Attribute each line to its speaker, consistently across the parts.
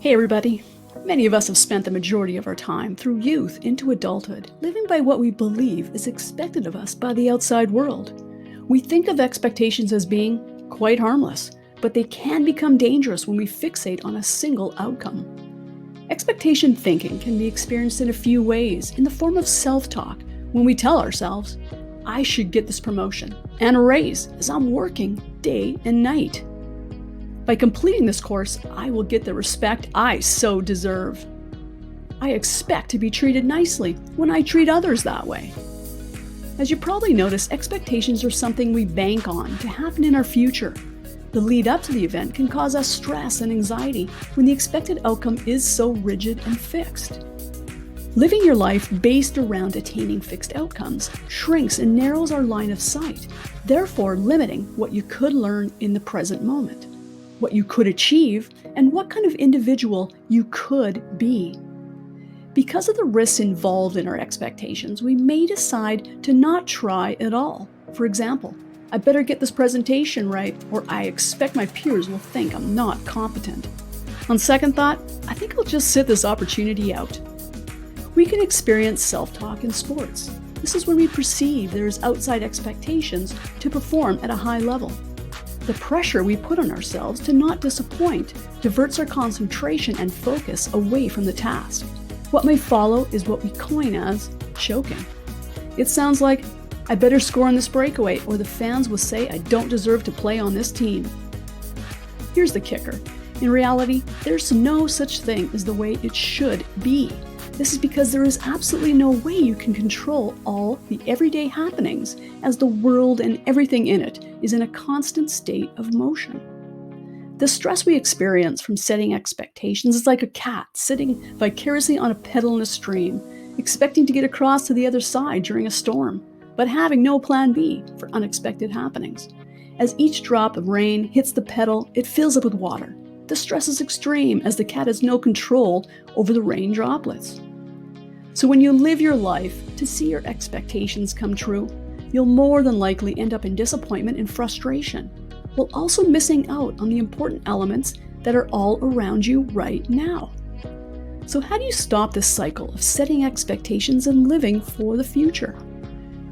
Speaker 1: Hey everybody! Many of us have spent the majority of our time through youth into adulthood, living by what we believe is expected of us by the outside world. We think of expectations as being quite harmless, but they can become dangerous when we fixate on a single outcome. Expectation thinking can be experienced in a few ways, in the form of self-talk, when we tell ourselves, I should get this promotion and a raise as I'm working day and night. By completing this course, I will get the respect I so deserve. I expect to be treated nicely when I treat others that way. As you probably noticed, expectations are something we bank on to happen in our future. The lead up to the event can cause us stress and anxiety when the expected outcome is so rigid and fixed. Living your life based around attaining fixed outcomes shrinks and narrows our line of sight, therefore limiting what you could learn in the present moment, what you could achieve, and what kind of individual you could be. Because of the risks involved in our expectations, we may decide to not try at all. For example, I better get this presentation right, or I expect my peers will think I'm not competent. On second thought, I think I'll just sit this opportunity out. We can experience self-talk in sports. This is when we perceive there is outside expectations to perform at a high level. The pressure we put on ourselves to not disappoint diverts our concentration and focus away from the task. What may follow is what we coin as choking. It sounds like, I better score on this breakaway, or the fans will say I don't deserve to play on this team. Here's the kicker. In reality, there's no such thing as the way it should be. This is because there is absolutely no way you can control all the everyday happenings, as the world and everything in it is in a constant state of motion. The stress we experience from setting expectations is like a cat sitting vicariously on a pedal in a stream, expecting to get across to the other side during a storm, but having no plan B for unexpected happenings. As each drop of rain hits the pedal, it fills up with water. The stress is extreme as the cat has no control over the rain droplets. So when you live your life to see your expectations come true, you'll more than likely end up in disappointment and frustration, while also missing out on the important elements that are all around you right now. So how do you stop this cycle of setting expectations and living for the future?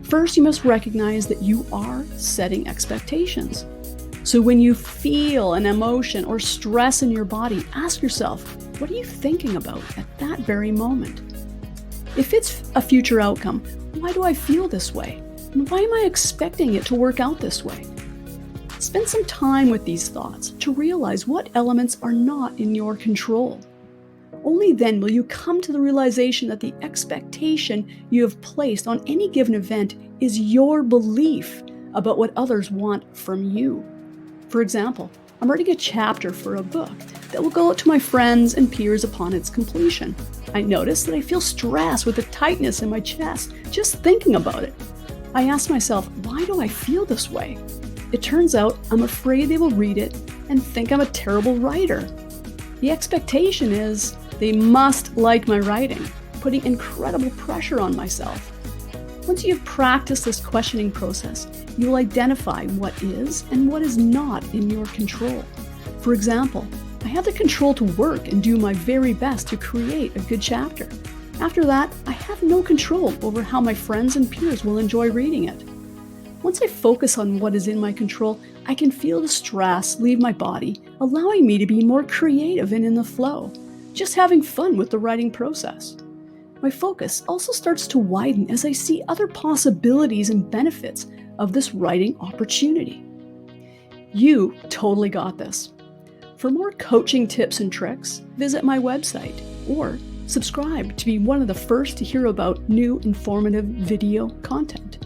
Speaker 1: First, you must recognize that you are setting expectations. So when you feel an emotion or stress in your body, ask yourself, what are you thinking about at that very moment? If it's a future outcome, why do I feel this way? And why am I expecting it to work out this way? Spend some time with these thoughts to realize what elements are not in your control. Only then will you come to the realization that the expectation you have placed on any given event is your belief about what others want from you. For example, I'm writing a chapter for a book that will go out to my friends and peers upon its completion. I notice that I feel stress with a tightness in my chest just thinking about it. I ask myself, why do I feel this way? It turns out I'm afraid they will read it and think I'm a terrible writer. The expectation is they must like my writing, putting incredible pressure on myself. Once you've practiced this questioning process, you will identify what is and what is not in your control. For example, I have the control to work and do my very best to create a good chapter. After that, I have no control over how my friends and peers will enjoy reading it. Once I focus on what is in my control, I can feel the stress leave my body, allowing me to be more creative and in the flow, just having fun with the writing process. My focus also starts to widen as I see other possibilities and benefits of this writing opportunity. You totally got this. For more coaching tips and tricks, visit my website or subscribe to be one of the first to hear about new informative video content.